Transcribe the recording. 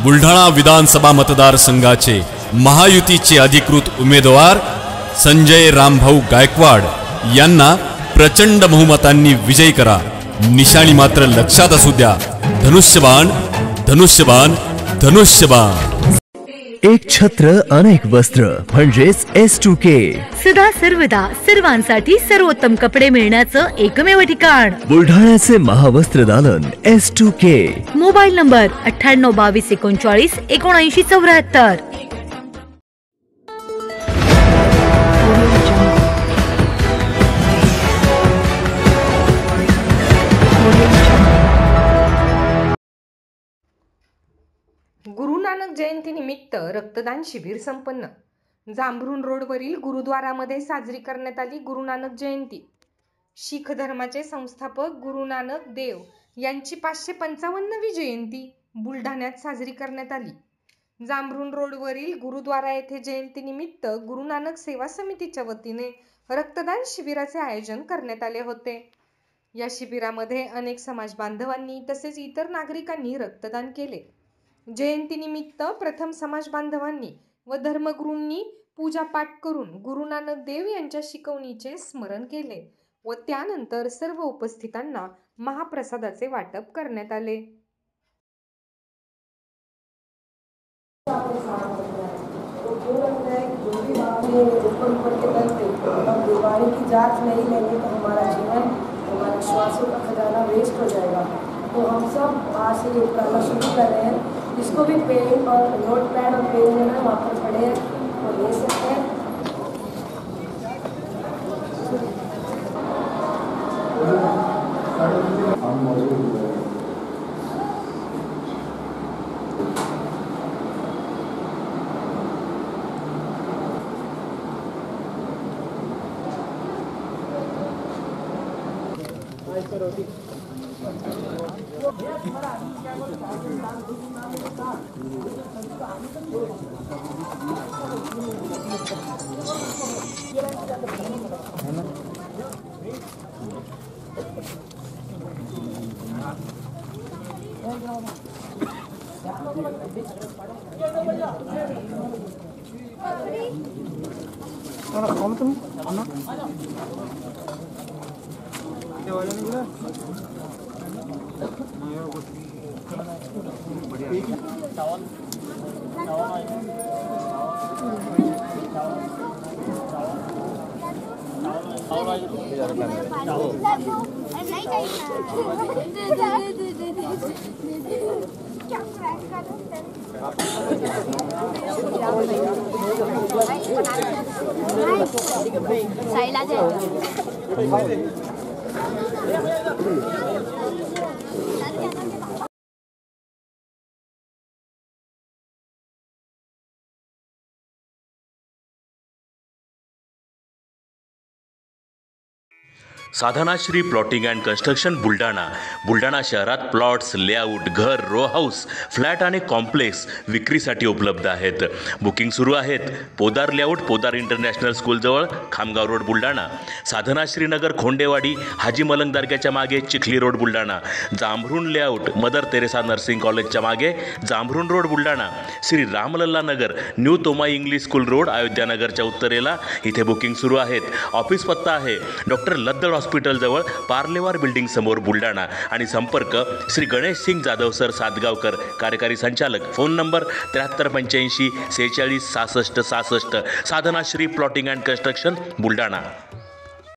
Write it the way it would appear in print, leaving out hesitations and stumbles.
बुलढाणा विधानसभा मतदारसंघाचे महायुतीचे अधिकृत उमेदवार संजय रामभाऊ गायकवाड यांना प्रचंड बहुमतांनी विजयी करा। निशाणी मात्र लक्षात असू द्या, धनुष्यबाण धनुष्यबाण धनुष्यबाण। एक छत्र अनेक वस्त्र म्हणजेच S2K। सदा सर्वदा सर्वांसाठी सर्वोत्तम कपडे मिळण्याचं एकमेव ठिकाण बुलढाण्याचे महावस्त्र दालन S2K। Mobile number 98 22 39 79 74। Guru Nanak जयंतीनिमित्त रक्तदान शिबिर संपन्न। जांभरुण रोडवरील गुरुद्वारामध्ये साजरी करण्यात आली गुरु नानक जयंती। शीख धर्माचे संस्थापक गुरु नानक देव यांची 555वी जयंती बुलढाण्यात साजरी करण्यात आली। जांभरुण रोडवरील गुरुद्वारा येथे जयंतीनिमित्त गुरु नानक सेवा समितीच्या वतीने रक्तदान शिबिराचे आयोजन करण्यात आले होते। या शिबिरामध्ये अनेक समाज बांधवांनी तसेच इतर नागरिकांनी रक्तदान केले। जयंतीनिमित्त प्रथम समाज बांधवांनी व धर्मगुरूंनी पूजा पाठ करून गुरु नानक देव यांच्या शिकवणीचे स्मरण केले व त्यानंतर सर्व उपस्थितांना महाप्रसादाचे वाटप करण्यात आले। बीमारी की जांच नहीं लेंगे तो हमारा जीवन, हमारे श्वासों का खजाना वेस्ट हो जाएगा। तो हम सब आज से ये करना शुरू कर रहे हैं। जिसको भी पेन और नोट पैड और पेन लेना है वहाँ पर खड़े हैं वो ले सकते हैं। Sadhanashri plotting and construction Buldhana शहरात प्लॉट्स, लेआउट, घर, रो हाऊस, फ्लॅट आणि कॉम्प्लेक्स विक्रीसाठी उपलब्ध आहेत। बुकिंग सुरू आहेत। पोदार लेआउट, पोदार इंटरनॅशनल स्कूलजवळ, खामगाव रोड बुलढाणा। साधनाश्री नगर, खोंडेवाडी, हाजी मलंग दर्ग्याच्या मागे, Chikhli road Buldhana. Jambharun layout, Mother Teresa nursing कॉलेजच्या मागे, Jambharun road Buldhana. Shri Ramlalla Nagar, new Tomai English school road, अयोध्यानगरच्या उत्तरेला, इथे बुकिंग सुरू आहेत। ऑफिस पत्ता आहे डॉक्टर लद्दड हॉस्पिटल जवळ, पार्लेवार बिल्डिंग समोर बुलढाणा। आणि संपर्क श्री गणेश सिंग जाधव सर सातगावकर, कार्यकारी संचालक। Phone number 7385 46 66 66। Sadhanashri plotting and construction Buldhana.